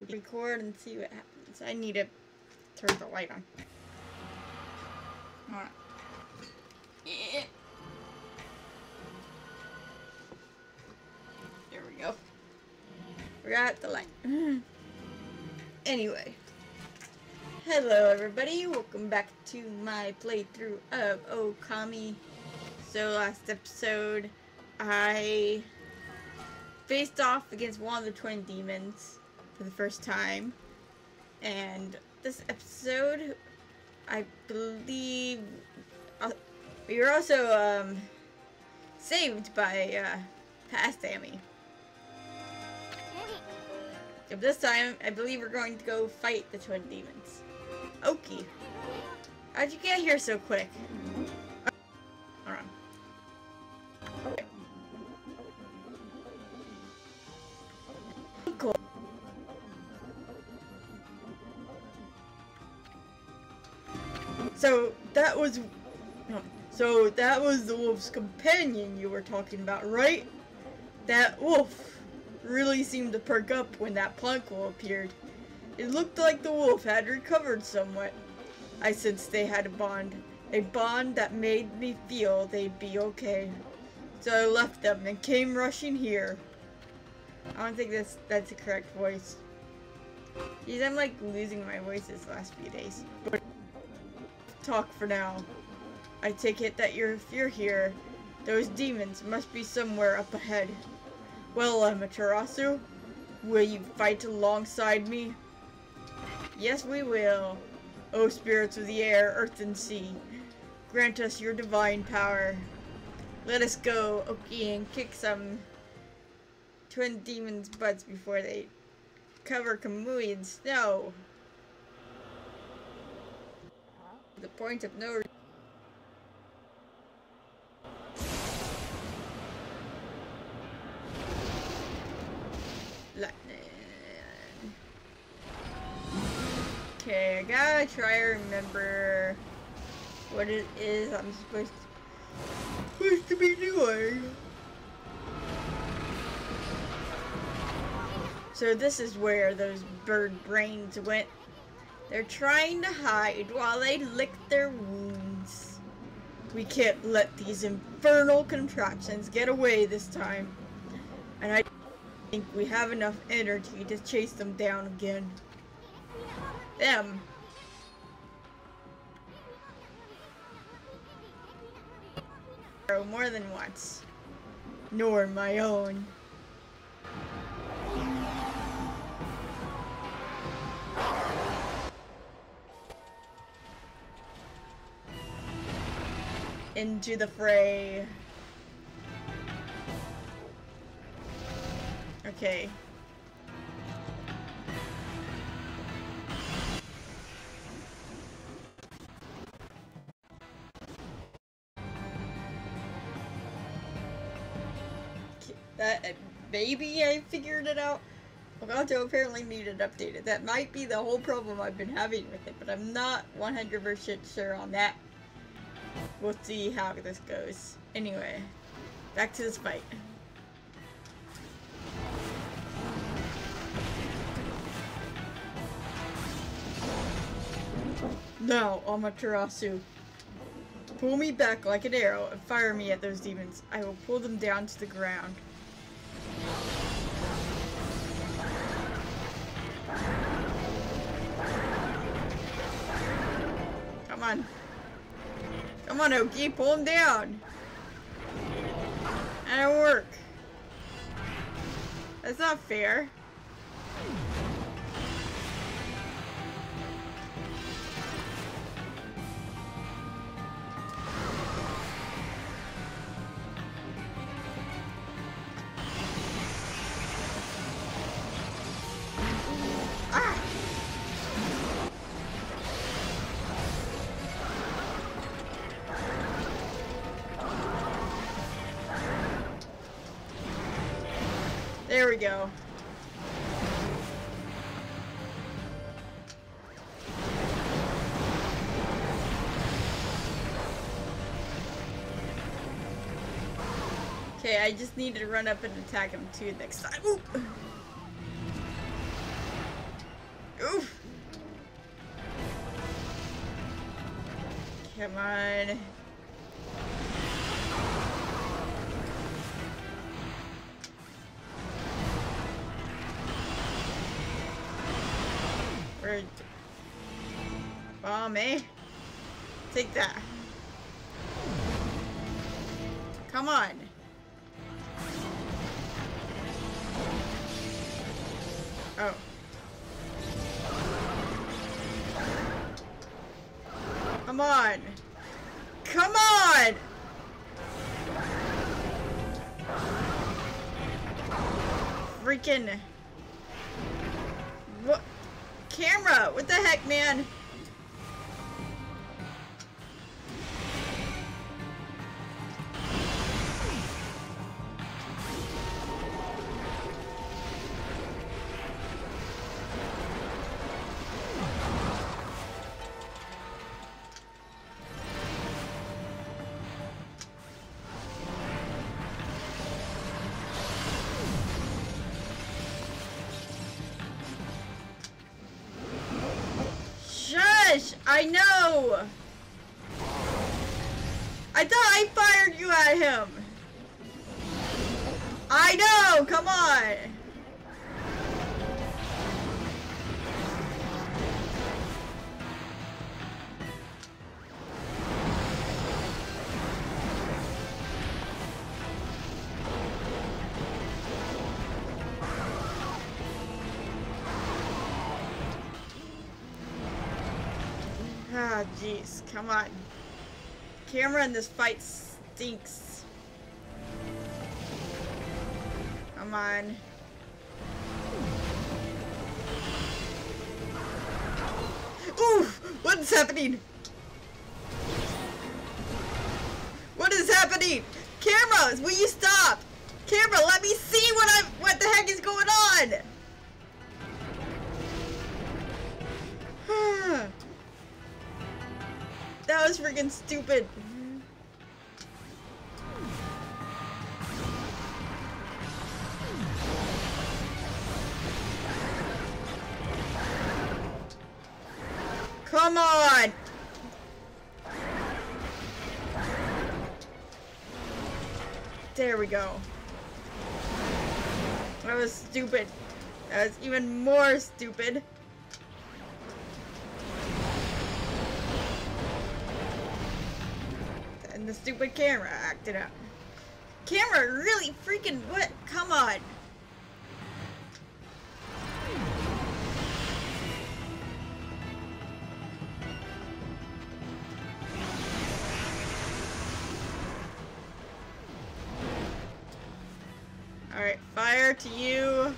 record and see what happens. I need to turn the light on. Alright. Yeah. There we go. Forgot the light. Anyway. Hello everybody, welcome back to my playthrough of Okami. So last episode, I faced off against one of the twin demons for the first time. And this episode, I believe, we were also saved by Kesshami. So this time, I believe we're going to go fight the twin demons. Okie. How'd you get here so quick? Hold on. Okay. Cool. So that was the wolf's companion you were talking about, right? That wolf really seemed to perk up when that plunkle appeared. It looked like the wolf had recovered somewhat. I sensed they had a bond that made me feel they'd be okay. So I left them and came rushing here. I don't think that's the correct voice. Geez, I'm like losing my voice this last few days. But talk for now. I take it that if you're here, those demons must be somewhere up ahead. Well, Amaterasu, will you fight alongside me? Yes, we will. O spirits of the air, earth, and sea, grant us your divine power. Let us go, Oki, and kick some twin demons' butts before they cover Kamui in snow. The point of no Okay, I gotta try to remember what it is I'm supposed to be doing. So this is where those bird brains went. They're trying to hide while they lick their wounds. We can't let these infernal contraptions get away this time. And I think we have enough energy to chase them down again. Them. More than once. Nor my own. Into the fray. Okay. Maybe I figured it out. Elgato apparently needed updated. That might be the whole problem I've been having with it, but I'm not 100% sure on that. We'll see how this goes. Anyway, back to this fight. Now, Amaterasu, pull me back like an arrow and fire me at those demons. I will pull them down to the ground. Come on. Come on, Oki, pull him down. That'll work. That's not fair. There we go. Okay, I just need to run up and attack him too next time. Ooh. Come on. Where? Bomb, eh? Take that. Come on. Oh. Come on. Come on! Freaking. What? Camera! What the heck, man? I know! I thought I fired you at him! I know! Come on! Ah, jeez, come on. Camera in this fight stinks. Come on. Oof! What's happening? What is happening? Camera, will you stop? Camera, let me see what the heck is going on? That was freaking stupid. Come on! There we go. That was stupid. That was even more stupid. And the stupid camera acted up. Camera really freaking what? Come on. Alright, fire to you.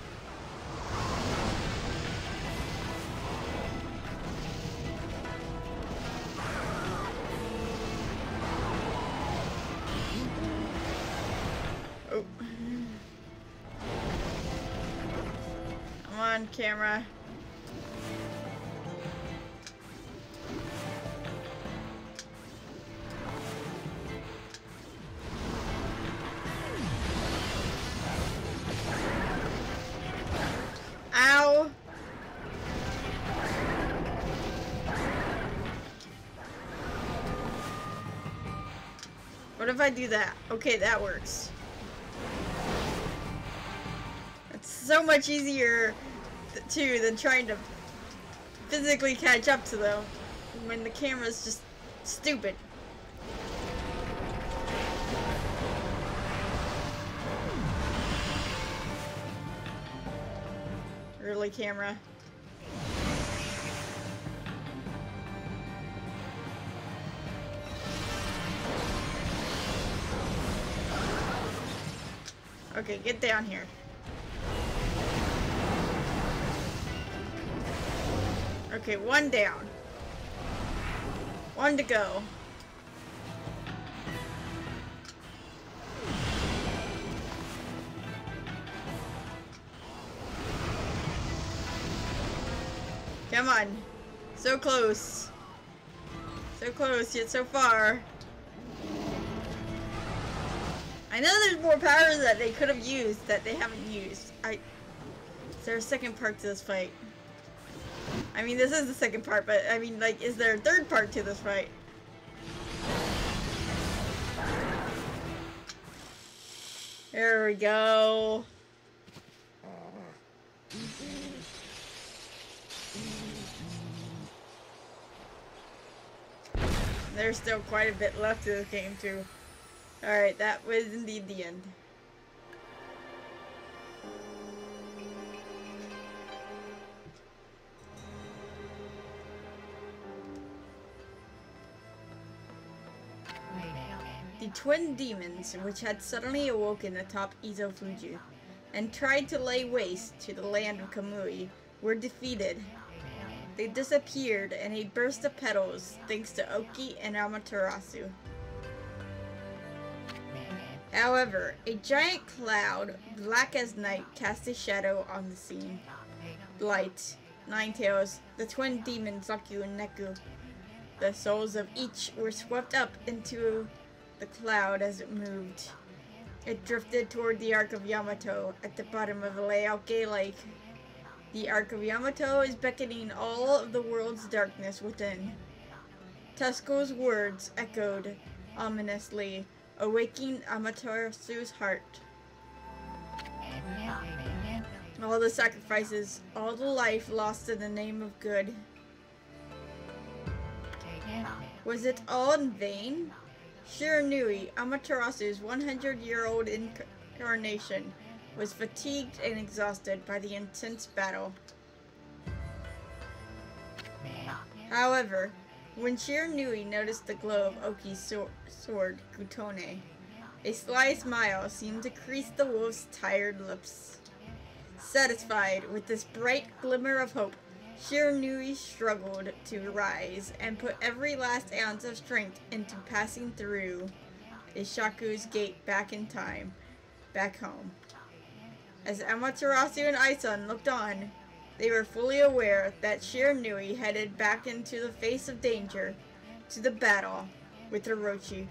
Oh. Come on, camera. Ow! What if I do that? Okay, that works. It's so much easier too than trying to physically catch up to them when the camera's just stupid. Really, camera? Okay, get down here. Okay, one down. One to go. Come on. So close. So close, yet so far. I know there's more powers that they could have used that they haven't used. Is there a second part to this fight? I mean, this is the second part, but I mean, like, is there a third part to this fight? There we go. There's still quite a bit left to the game too. Alright, that was indeed the end. The twin demons, which had suddenly awoken atop Izofuji and tried to lay waste to the land of Kamui, were defeated. They disappeared in a burst of petals thanks to Oki and Amaterasu. However, a giant cloud, black as night, cast a shadow on the scene. Blight, Ninetales, the twin demons Zaku and Neku. The souls of each were swept up into the cloud as it moved. It drifted toward the Ark of Yamato at the bottom of the Leaoke Lake. The Ark of Yamato is beckoning all of the world's darkness within. Tusco's words echoed ominously, awaking Amaterasu's heart. All the sacrifices, all the life lost in the name of good. Was it all in vain? Shiranui, Amaterasu's 100-year-old incarnation, was fatigued and exhausted by the intense battle. However, when Shiranui noticed the glow of Oki's sword, Kutone, a sly smile seemed to crease the wolf's tired lips. Satisfied with this bright glimmer of hope, Shiranui struggled to rise and put every last ounce of strength into passing through Ishaku's gate back in time, back home. As Amaterasu and Aisun looked on, they were fully aware that Shiranui headed back into the face of danger, to the battle with Orochi,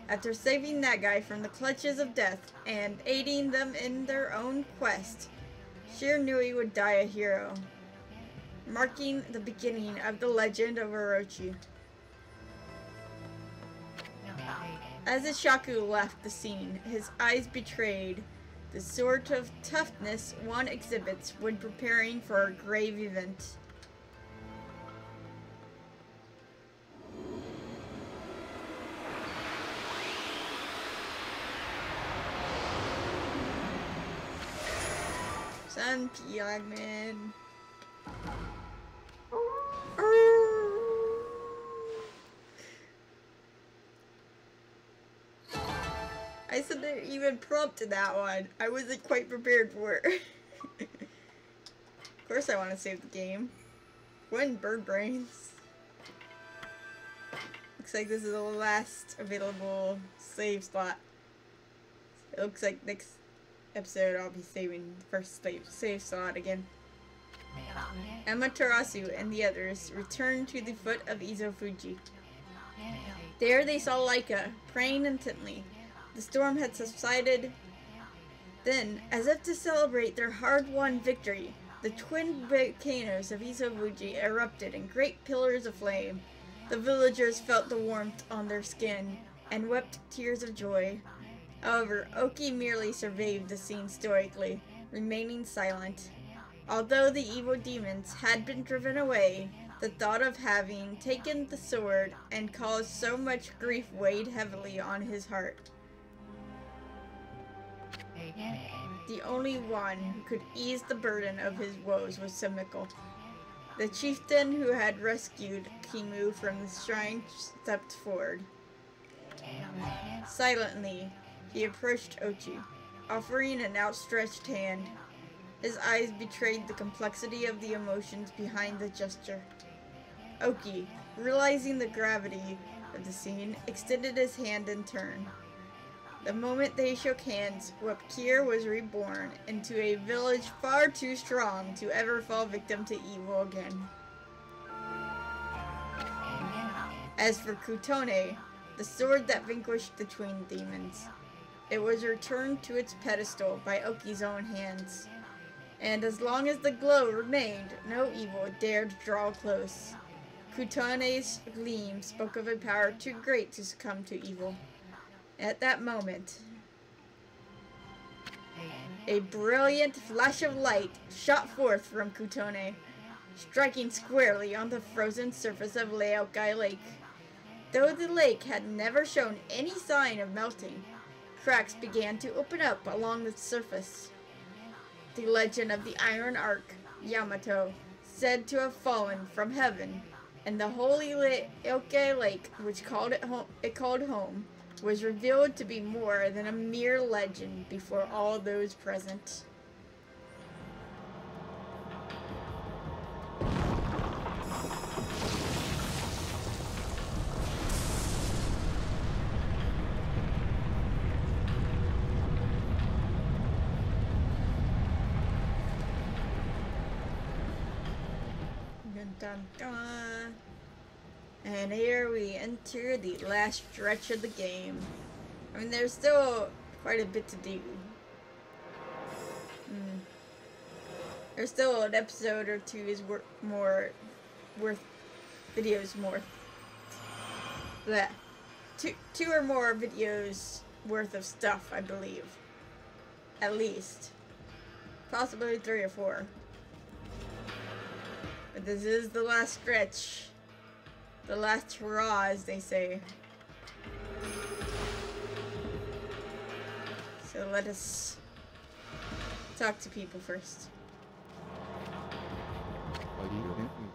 after saving that guy from the clutches of death and aiding them in their own quest. Shiranui would die a hero, marking the beginning of the legend of Orochi. As Ishaku left the scene, his eyes betrayed the sort of toughness one exhibits when preparing for a grave event. Sun Piagman. I said they even prompted that one. I wasn't quite prepared for it. Of course I want to save the game. When bird brains. Looks like this is the last available save slot. It looks like next episode I'll be saving the first save slot again. Amaterasu and the others returned to the foot of Izofuji. There they saw Laika, praying intently. The storm had subsided. Then, as if to celebrate their hard-won victory, the twin volcanoes of Izofuji erupted in great pillars of flame. The villagers felt the warmth on their skin and wept tears of joy. However, Oki merely surveyed the scene stoically, remaining silent. Although the evil demons had been driven away, the thought of having taken the sword and caused so much grief weighed heavily on his heart. The only one who could ease the burden of his woes was Samiko. The chieftain who had rescued Kimu from the shrine stepped forward. Silently, he approached Ochi, offering an outstretched hand. His eyes betrayed the complexity of the emotions behind the gesture. Oki, realizing the gravity of the scene, extended his hand in turn. The moment they shook hands, Wapkir was reborn into a village far too strong to ever fall victim to evil again. As for Kutone, the sword that vanquished the twin demons, it was returned to its pedestal by Oki's own hands. And as long as the glow remained, no evil dared draw close. Kutone's gleam spoke of a power too great to succumb to evil. At that moment, A brilliant flash of light shot forth from Kutone, striking squarely on the frozen surface of Leokai Lake. Though the lake had never shown any sign of melting, cracks began to open up along the surface. The legend of the Iron Ark, Yamato, said to have fallen from heaven, and the holy Leokai Lake, which it called home, was revealed to be more than a mere legend before all those present. Dun, dun, dun. And here we enter the last stretch of the game. I mean, there's still quite a bit to do. There's still an episode or two is videos more. That two or more videos worth of stuff, I believe. At least. Possibly 3 or 4. But this is the last stretch. The last hurrah, as they say. So let us talk to people first.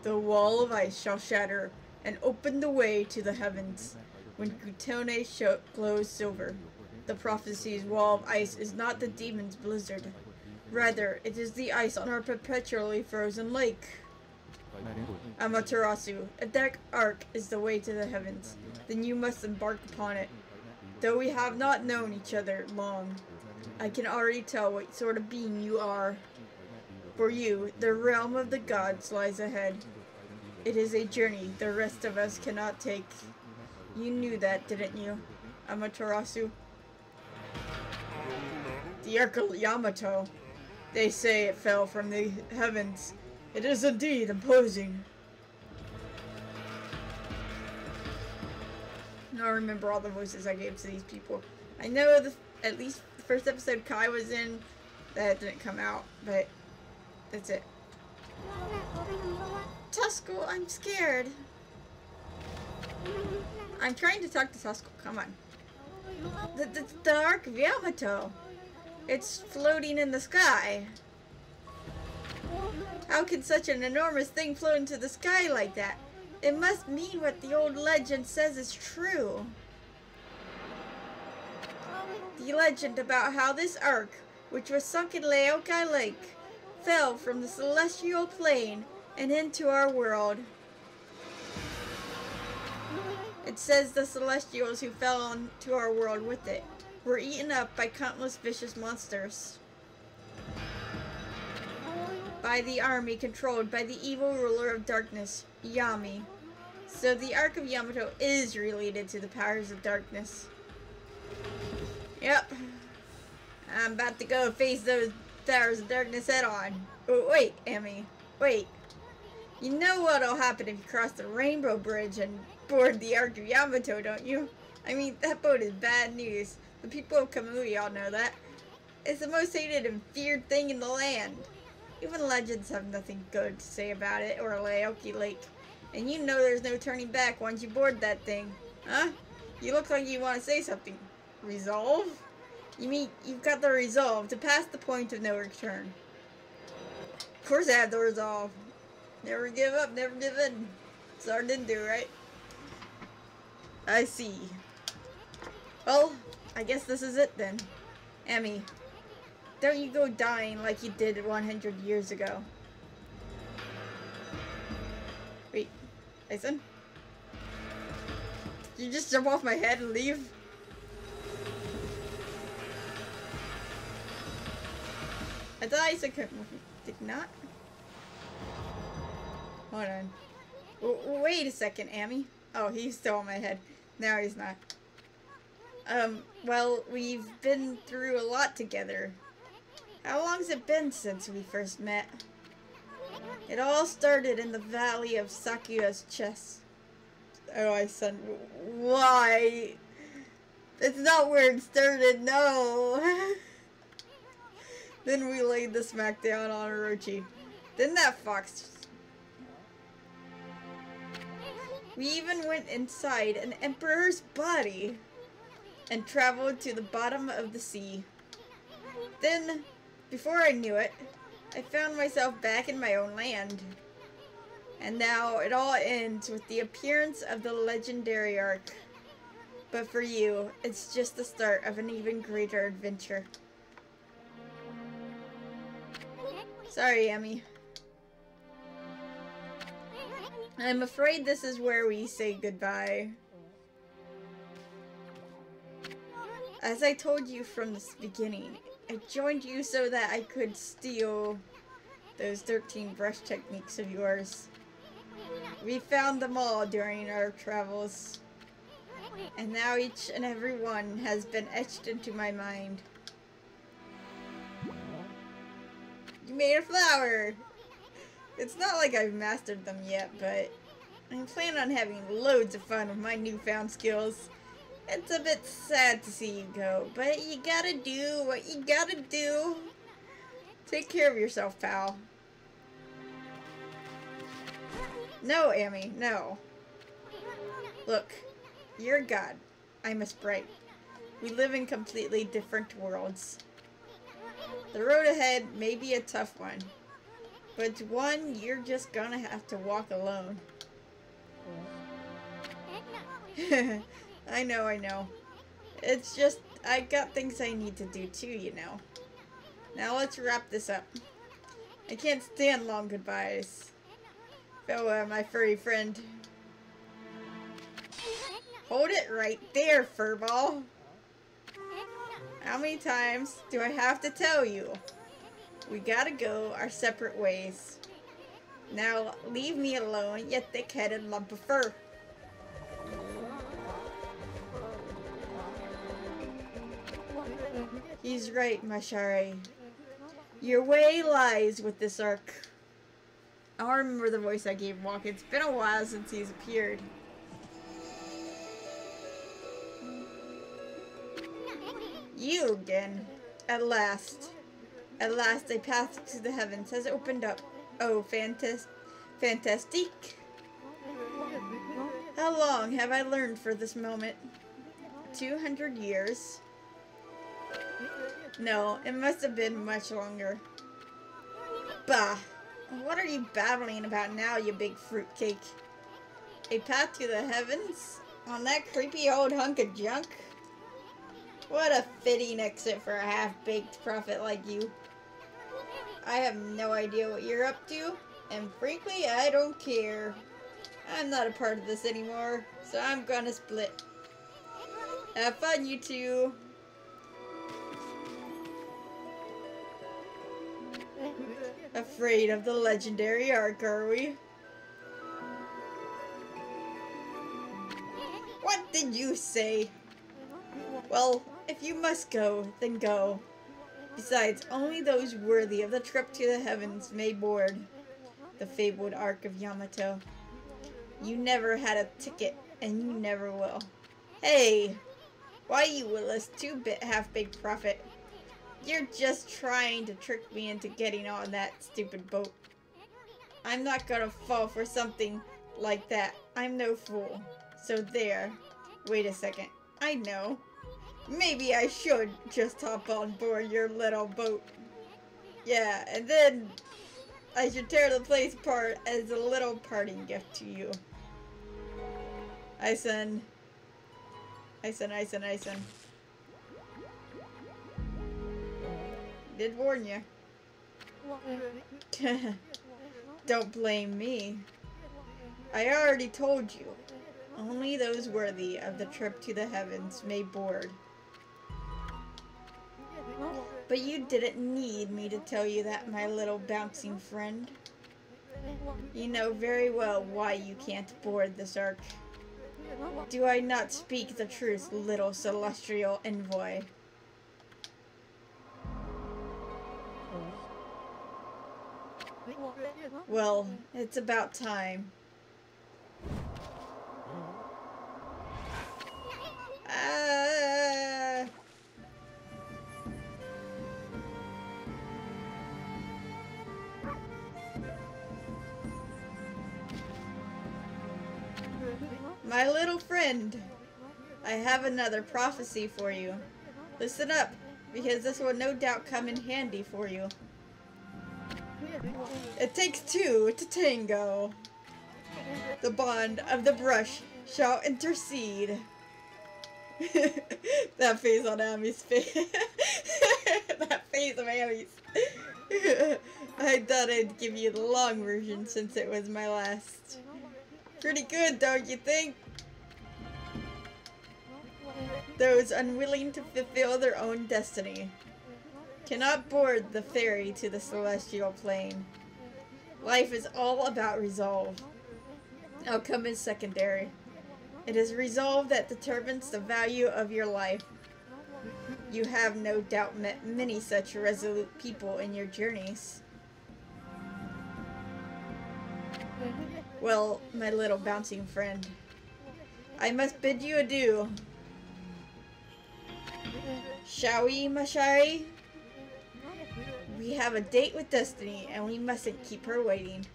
The wall of ice shall shatter and open the way to the heavens when Kutone glows silver. The prophecy's wall of ice is not the demon's blizzard. Rather, it is the ice on our perpetually frozen lake. Amaterasu, if that ark is the way to the heavens, then you must embark upon it. Though we have not known each other long, I can already tell what sort of being you are. For you, the realm of the gods lies ahead. It is a journey the rest of us cannot take. You knew that, didn't you, Amaterasu? The Ark of Yamato. They say it fell from the heavens. It is indeed imposing. Now I remember all the voices I gave to these people. I know at least the first episode Kai was in, that didn't come out, but that's it. Tuskull, I'm scared. I'm trying to talk to Tuskull, come on. The Ark of Yamato. It's floating in the sky. How can such an enormous thing float into the sky like that? It must mean what the old legend says is true. The legend about how this ark, which was sunk in Leokai Lake, fell from the celestial plane and into our world. It says the celestials who fell into our world with it were eaten up by countless vicious monsters. By the army controlled by the evil ruler of darkness, Yami. So the Ark of Yamato is related to the powers of darkness. Yep. I'm about to go face those powers of darkness head on. Oh, wait, Amy. Wait. You know what'll happen if you cross the Rainbow Bridge and board the Ark of Yamato, don't you? I mean, that boat is bad news. The people of Kamui all know that. It's the most hated and feared thing in the land. Even legends have nothing good to say about it or Leokai Lake. And you know there's no turning back once you board that thing. Huh? You look like you want to say something. Resolve? You mean you've got the resolve to pass the point of no return. Of course I have the resolve. Never give up, never give in. Sorry, didn't do, right? I see. Well, I guess this is it then. Emmy, don't you go dying like you did 100 years ago. Wait, Tyson? Did you just jump off my head and leave? I thought Tyson did not. Hold on. Wait a second, Amy. Oh, he's still on my head. Now he's not. Well, we've been through a lot together. How long's it been since we first met? It all started in the valley of Sakura's chest. Oh, I said, why? It's not where it started, no. Then we laid the smackdown on Orochi. Then that fox. We even went inside an emperor's body and traveled to the bottom of the sea. Then, before I knew it, I found myself back in my own land. And now it all ends with the appearance of the legendary arc. But for you, it's just the start of an even greater adventure. Sorry, Emmy. I'm afraid this is where we say goodbye. As I told you from the beginning, I joined you so that I could steal those 13 brush techniques of yours. We found them all during our travels, and now each and every one has been etched into my mind. You made a flower! It's not like I've mastered them yet, but I plan on having loads of fun with my newfound skills. It's a bit sad to see you go, but you gotta do what you gotta do. Take care of yourself, pal. No, Amy, no. Look, you're a god. I'm a sprite. We live in completely different worlds. The road ahead may be a tough one, but it's one you're just gonna have to walk alone. I know. It's just, I got things I need to do too, you know. Now let's wrap this up. I can't stand long goodbyes. Farewell, my furry friend. Hold it right there, furball. How many times do I have to tell you? We gotta go our separate ways. Now leave me alone, you thick-headed lump of fur. He's right, Mashare. Your way lies with this arc. I'll remember the voice I gave Walk. It's been a while since he's appeared. You again. At last. At last a path to the heavens has opened up. Oh, fantastique. How long have I learned for this moment? 200 years? No, it must have been much longer. Bah! What are you babbling about now, you big fruitcake? A path to the heavens? On that creepy old hunk of junk? What a fitting exit for a half-baked prophet like you. I have no idea what you're up to, and frankly, I don't care. I'm not a part of this anymore, so I'm gonna split. Have fun, you two. Afraid of the legendary arc, are we? What did you say? Well, if you must go, then go. Besides, only those worthy of the trip to the heavens may board the fabled Ark of Yamato. You never had a ticket, and you never will. Hey! Why, you willis two-bit half-baked prophet? You're just trying to trick me into getting on that stupid boat. I'm not gonna fall for something like that. I'm no fool. So there. Wait a second. I know. Maybe I should just hop on board your little boat. Yeah, and then I should tear the place apart as a little parting gift to you. Ison. Did warn you. Don't blame me. I already told you. Only those worthy of the trip to the heavens may board. But you didn't need me to tell you that, my little bouncing friend. You know very well why you can't board this ark. Do I not speak the truth, little celestial envoy? Well, it's about time. My little friend, I have another prophecy for you. Listen up, because this will no doubt come in handy for you. It takes two to tango. The bond of the brush shall intercede. That face on Amy's face. That face of Amy's. I thought I'd give you the long version since it was my last. Pretty good, don't you think? Those unwilling to fulfill their own destiny cannot board the ferry to the celestial plane. Life is all about resolve. Outcome is secondary. It is resolve that determines the value of your life. You have no doubt met many such resolute people in your journeys. Well, my little bouncing friend, I must bid you adieu. Shall we, Mashari? We have a date with Destiny, and we mustn't keep her waiting.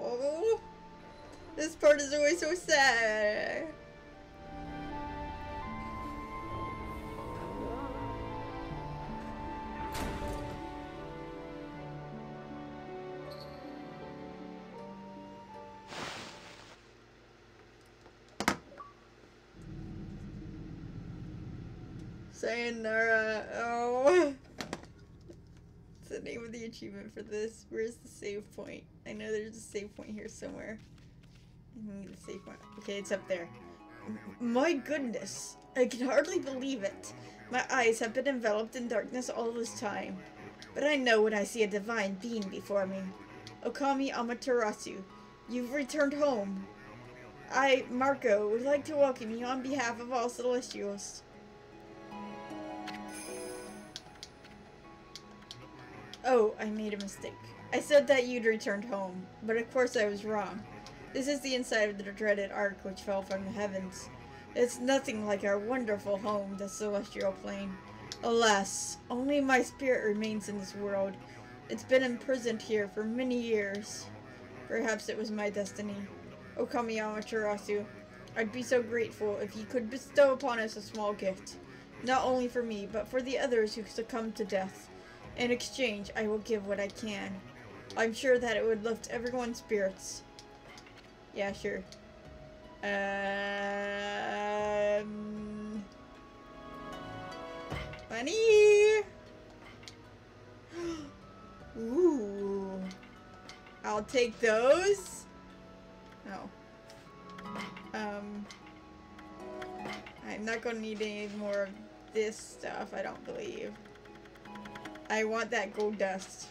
Oh, this part is always so sad. Sayonara. Oh. What's the name of the achievement for this? Where's the save point? I know there's a save point here somewhere. I need the save point. Okay, it's up there. My goodness. I can hardly believe it. My eyes have been enveloped in darkness all this time. But I know when I see a divine being before me. Okami Amaterasu, you've returned home. I, Marco, would like to welcome you on behalf of all Celestials. Oh, I made a mistake. I said that you'd returned home, but of course I was wrong. This is the inside of the dreaded ark which fell from the heavens. It's nothing like our wonderful home, the celestial plane. Alas, only my spirit remains in this world. It's been imprisoned here for many years. Perhaps it was my destiny. Okami Amaterasu, I'd be so grateful if you could bestow upon us a small gift. Not only for me, but for the others who succumbed to death. In exchange, I will give what I can. I'm sure that it would lift everyone's spirits. Yeah, sure. Money! Ooh. I'll take those. No. I'm not gonna need any more of this stuff, I don't believe. I want that gold dust.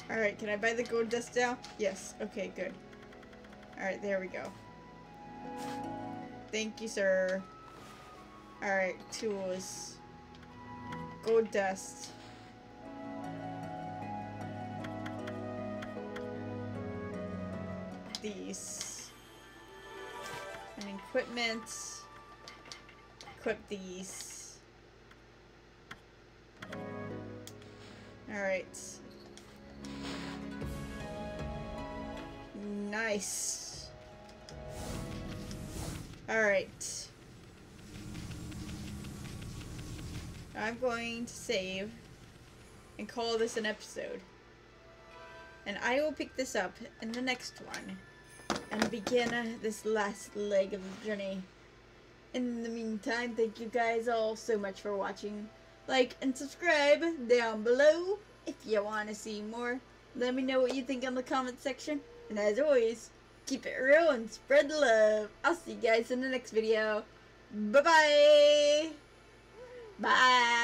Alright, can I buy the gold dust now? Yes. Okay, good. Alright, there we go. Thank you, sir. Alright, tools. Gold dust. These. And equipment. Equip these. Alright. Nice. Alright. I'm going to save and call this an episode. And I will pick this up in the next one and begin this last leg of the journey. In the meantime, thank you guys all so much for watching. Like and subscribe down below if you want to see more. Let me know what you think in the comment section. And as always, keep it real and spread the love. I'll see you guys in the next video. Bye-bye! Bye!